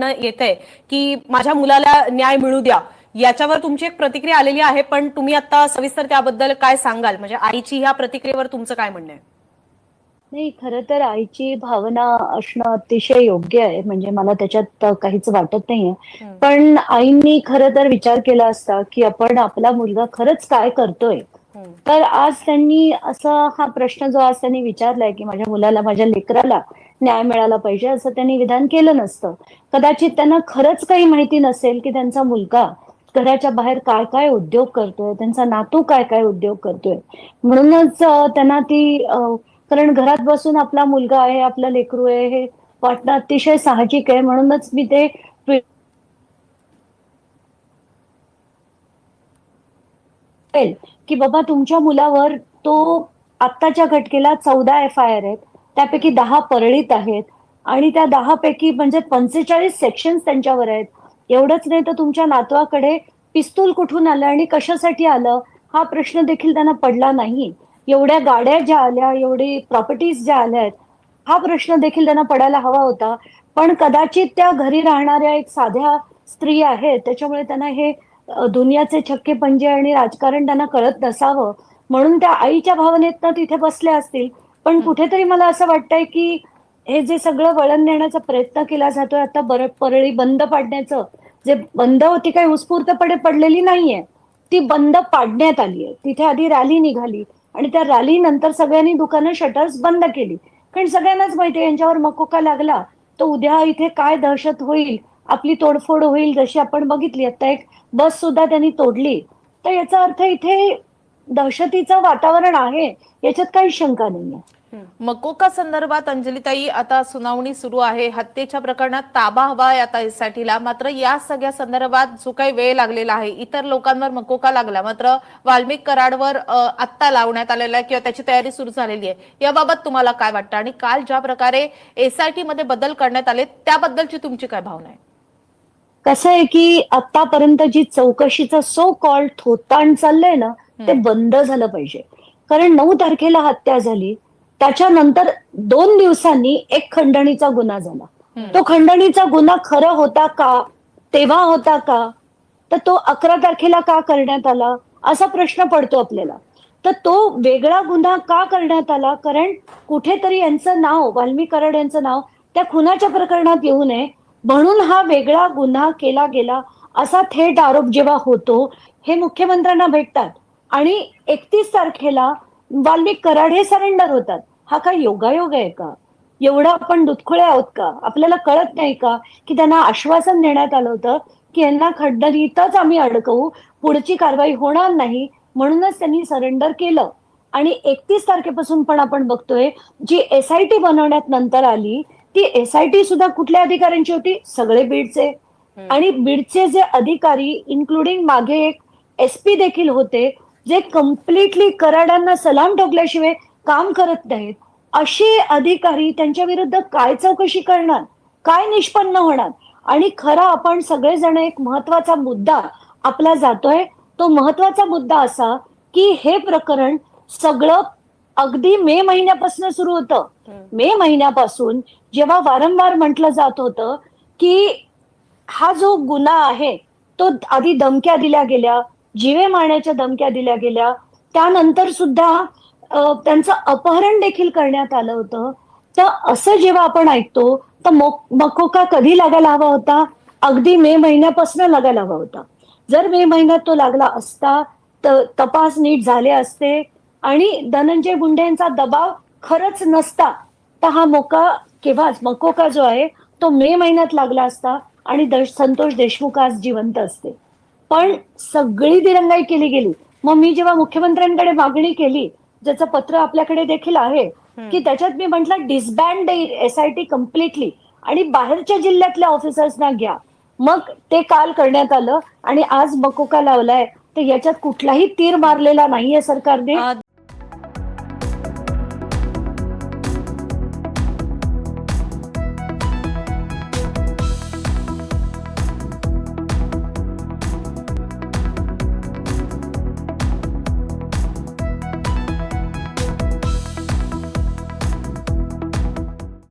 येतंय की माझ्या मुलाला न्याय मिळू द्या, याच्यावर तुमची एक प्रतिक्रिया आलेली आहे, पण तुम्ही आता सविस्तर त्याबद्दल काय सांगाल? म्हणजे आईची ह्या प्रतिक्रियेवर तुमचं काय म्हणणं आहे? नाही, खरं तर आईची भावना असणं अतिशय योग्य आहे. म्हणजे मला त्याच्यात काहीच वाटत नाहीये. हं, पण आईंनी खरं तर विचार केला असता, की आपण आपला मुलगा खरंच काय करतोय? हं, तर आज त्यांनी असा हा प्रश्न जो आज त्यांनी विचारलाय, की माझ्या मुलाला, माझ्या लेकराला न्याय मिळाला पाहिजे, असं त्यांनी विधान केलं नसतं. कदाचित त्यांना खरंच काही माहिती नसेल, की त्यांचा मुलगा घराच्या बाहेर काय-काय उद्योग करतोय, त्यांचा नातू काय-काय उद्योग करतोय. म्हणूनच त्यांना ती कारण घरात बसून आपला मुलगा आहे, आपलं लेकरू आहे, हे वाटणं अतिशय साहजिक आहे. म्हणूनच मी ते ट्वीट की बाबा तुमच्या मुलावर तो आत्ताच्या घटकेला 14 एफ-आय-आर आहेत. त्यापैकी 10 परळीत आहेत आणि त्या 10 पैकी म्हणजे 45 सेक्शन्स त्यांच्यावर आहेत. एवढंच नाही तर तुमच्या नातवाकडे पिस्तूल कुठून आलं आणि कशासाठी आलं, हा प्रश्न देखील त्यांना पडला नाही. एवढ्या गाड्या ज्या आल्या, एवढी प्रॉपर्टीज ज्या आल्यात, हा प्रश्न देखील त्यांना पडायला हवा होता. पण कदाचित त्या घरी राहणाऱ्या एक साध्या स्त्री आहेत, त्याच्यामुळे त्यांना हे दुनियाचे छक्के पंजे आणि राजकारण त्यांना कळत नसावं, म्हणून त्या आईच्या भावनेतनं तिथे बसल्या असतील. पण हं. कुठेतरी मला असं वाटतंय, की हे जे सगळं वळण नेण्याचा प्रयत्न केला जातोय आता परळी बंद पाडण्याचं, जे बंद होती काही उत्स्फूर्तपणे पडलेली नाहीये. ती बंद पाडण्यात आली आहे. तिथे आधी रॅली निघाली आणि त्या रॅलीनंतर सगळ्यांनी दुकानं शटर्स बंद केली. कारण सगळ्यांनाच माहिती आहे यांच्यावर मकोका लागला, तर उद्या इथे काय दहशत होईल, आपली तोडफोड होईल, जशी आपण बघितली. आता एक बस सुद्धा त्यांनी तोडली. तर याचा अर्थ इथे दहशतीचं वातावरण आहे, याच्यात काही शंका नाहीये. मकोका संदर्भात अंजलीताई आता सुनावणी सुरू आहे. हत्येच्या प्रकरणात ताबा हवा आहे आता एसआयटीला. मात्र या सगळ्या संदर्भात जो काही वेळ लागलेला आहे, इतर लोकांवर मकोका लागला, मात्र वाल्मिक कराडवर आत्ता लावण्यात आलेला आहे किंवा त्याची तयारी सुरू झालेली आहे. याबाबत तुम्हाला काय वाटतं? आणि काल ज्या प्रकारे एसआयटी मध्ये बदल करण्यात आले त्याबद्दलची तुमची काय भावना आहे? कसं आहे, की आतापर्यंत जी चौकशीचं सो कॉल्ड थोतांड चाललंय ना, ते बंद झालं पाहिजे. कारण 9 तारखेला हत्या झाली. त्याच्यानंतर 2 दिवसांनी एक खंडणीचा गुन्हा झाला. तो खंडणीचा गुन्हा खरा होता का? तेव्हा होता का? तर तो 11 तारखेला का करण्यात आला? असा प्रश्न पडतो आपल्याला. तर तो वेगळा गुन्हा का करण्यात आला? कारण कुठेतरी यांचं नाव, वाल्मिक कराड यांचं नाव त्या खुनाच्या प्रकरणात येऊ नये म्हणून हा वेगळा गुन्हा केला गेला, असा थेट आरोप जेव्हा होतो, हे मुख्यमंत्र्यांना भेटतात आणि 31 तारखेला वाल्मिक कराड हे सरेंडर होतात. हा काय योगायोग आहे का? एवढं आपण दुधखुळे आहोत का? आपल्याला कळत नाही का, की त्यांना आश्वासन देण्यात आलं होतं, की यांना खंडणीतच आम्ही अडकवू, पुढची कारवाई होणार नाही, म्हणूनच त्यांनी सरेंडर केलं. आणि 31 तारखेपासून पण आपण बघतोय, जी एसआयटी बनवण्यात नंतर आली, ती एसआयटी सुद्धा कुठल्या अधिकाऱ्यांची होती? सगळे बीडचे. आणि बीडचे जे अधिकारी इन्क्लुडिंग मागे एक एसपी देखील होते, जे कम्प्लिटली कराडांना सलाम ठोकल्याशिवाय काम करत नाहीत. असे अधिकारी त्यांच्या विरुद्ध काय चौकशी करणार? काय निष्पन्न होणार? आणि खरा आपण सगळेजण एक महत्वाचा मुद्दा आपला जातोय. तो महत्वाचा मुद्दा असा, की हे प्रकरण सगळं अगदी मे महिन्यापासून सुरू होतं. मे महिन्यापासून जेव्हा वारंवार म्हटलं जात होतं, की हा जो गुन्हा आहे, तो आधी धमक्या दिल्या गेल्या, जीवे मारण्याच्या धमक्या दिल्या गेल्या. त्यानंतर सुद्धा त्यांचं अपहरण देखील करण्यात आलं होतं. तर असं जेव्हा आपण ऐकतो, तर मकोका कधी लागायला हवा होता? अगदी मे महिन्यापासून लागायला हवा होता. जर मे महिन्यात तो लागला असता, तर तपास नीट झाले असते आणि धनंजय मुंडे यांचा दबाव खरंच नसता, तर हा मकोका जो आहे, तो मे महिन्यात लागला असता आणि संतोष देशमुख आज जिवंत असते. पण सगळी दिरंगाई केली गेली. मग मी जेव्हा मुख्यमंत्र्यांकडे मागणी केली, ज्याचं पत्र आपल्याकडे देखील आहे, की त्याच्यात मी म्हटलं डिसबँड एसआयटी कम्प्लिटली आणि बाहेरच्या जिल्ह्यातल्या ऑफिसर्सना घ्या. मग ते काल करण्यात आलं आणि आज मकोका लावलाय. तर याच्यात कुठलाही तीर मारलेला नाहीये सरकारने.